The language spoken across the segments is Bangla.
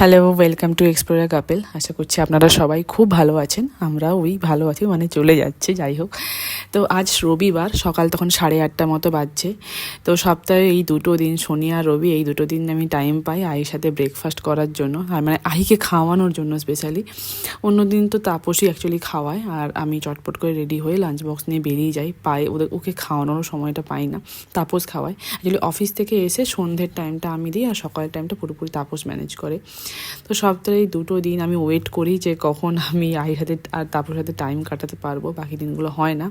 Hello, welcome to explorer couple. আশা করছি আপনারা সবাই খুব ভালো আছেন। আমরা ওই ভালো আছি, মানে চলে যাচ্ছে, যাই হোক। তো আজ রবিবার, সকাল তখন 8:30 মতো বাজছে। তো সপ্তাহে এই দুটো দিন, শনি আর রবি, এই দুটো দিন আমি টাইম পাই আহির সাথে ব্রেকফাস্ট করার জন্য, আর মানে আহিকে খাওয়ানোর জন্য স্পেশালি। অন্য দিন তো তাপসই অ্যাকচুয়ালি খাওয়ায়, আর আমি চটপট করে রেডি হয়ে লাঞ্চ বক্স নিয়ে বেরিয়ে যাই। ওকে খাওয়ানোর সময়টা পাই না, তাপস খাওয়ায়। অ্যাকচুয়ালি অফিস থেকে এসে সন্ধ্যের টাইমটা আমি দিই, আর সকালের টাইমটা পুরোপুরি তাপস ম্যানেজ করে। তো সপ্তাহে দুটো দিন আমি ওয়েট করি যে কখন আমি আহির সাথে আর তারপর সাথে টাইম কাটাতে পারবো, বাকি দিনগুলো হয় না।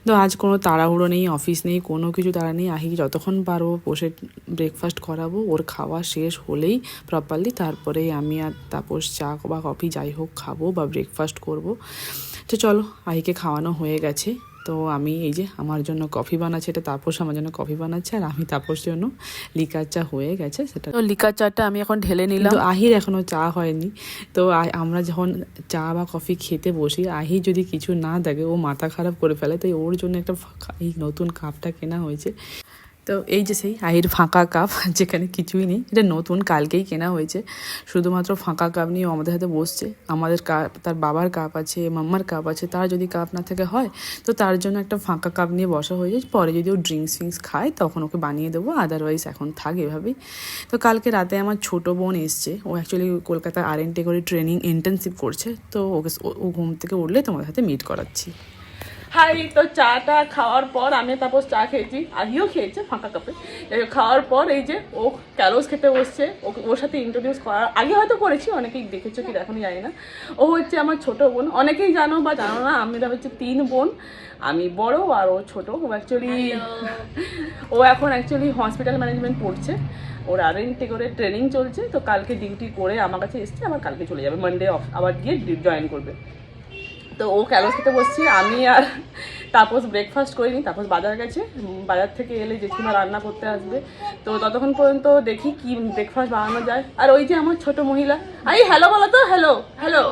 তো আজ কোনো তাড়াহুড়ো নেই, অফিস নেই, কোনো কিছু তাড়া নেই। আহি যতক্ষণ পারবো বসে ব্রেকফাস্ট করাবো, ওর খাওয়া শেষ হলেই প্রপারলি তারপরে আমি আর তাপস চা বা কফি যাই হোক খাবো বা ব্রেকফাস্ট করবো। তো চলো, আহিকে খাওয়ানো হয়ে গেছে। তো আমি এই যে আমার জন্য কফি বানাচ্ছে, এটা তাপস আমার জন্য কফি বানাচ্ছে, আর আমি তাপস জন্য লিকার চা হয়ে গেছে সেটা। তো লিকার চাটা আমি এখন ঢেলে নিলাম, আহির এখনও চা হয়নি। তো আমরা যখন চা বা কফি খেতে বসি, আহি যদি কিছু না দেখে ও মাথা খারাপ করে ফেলে, তাই ওর জন্য একটা এই নতুন কাপটা কেনা হয়েছে। তো এই যে সেই আহির ফাঁকা কাপ, যেখানে কিছুই নেই, এটা নতুন কালকেই কেনা হয়েছে। শুধুমাত্র ফাঁকা কাপ নিয়ে আমাদের সাথে বসছে। আমাদের কাপ, তার বাবার কাপ আছে, মাম্মার কাপ আছে, তার যদি কাপ না থেকে হয় তো তার জন্য একটা ফাঁকা কাপ নিয়ে বসা হয়ে যায়। পরে যদি ও ড্রিঙ্কস ফিঙ্কস খায় তখন ওকে বানিয়ে দেবো, আদারওয়াইজ এখন থাক এভাবেই। তো কালকে রাতে আমার ছোটো বোন এসছে, ও অ্যাকচুয়ালি কলকাতা R&T করে ট্রেনিং ইন্টার্নশিপ করছে। তো ও ঘুম থেকে উঠলে তোমাদের সাথে মিট করাচ্ছি। হাই, তো চাটা খাওয়ার পর আমি তারপর চা খেয়েছি, আহিও খেয়েছে ফাঁকা কাপে। খাওয়ার পর এই যে ও ক্যালোস খেতে বসছে। ওর সাথে ইন্ট্রোডিউস করার আগে হয়তো করেছি, অনেকেই দেখেছো কি এখনই জানি না। ও হচ্ছে আমার ছোটো বোন, অনেকেই জানো বা জানো না, আমরা হচ্ছে 3 বোন, আমি বড় আর ও ছোটো। ও এখন অ্যাকচুয়ালি হসপিটাল ম্যানেজমেন্ট পড়ছে, ওর R&T করে ট্রেনিং চলছে। তো কালকে ডিউটি করে আমার কাছে এসছে, আবার কালকে চলে যাবে, মানডে আবার গিয়ে জয়েন করবে। তো ও ক্যালোস খেতে বসছি, আমি আর তাপস ব্রেকফাস্ট করিনি, তাপস বাজার গেছে। বাজার থেকে এলে জেঠিমা রান্না করতে আসবে, তো ততক্ষণ পর্যন্ত দেখি কি ব্রেকফাস্ট বানানো যায়। আর ওই যে আমার ছোট মহিলা, আরে হ্যালো বলো তো, হ্যালো হ্যালো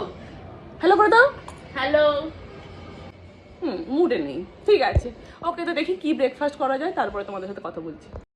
হ্যালো করে দাও, হ্যালো। মুডে নেই, ঠিক আছে, ওকে। তো দেখি কি ব্রেকফাস্ট করা যায়, তারপরে তোমাদের সাথে কথা বলছি।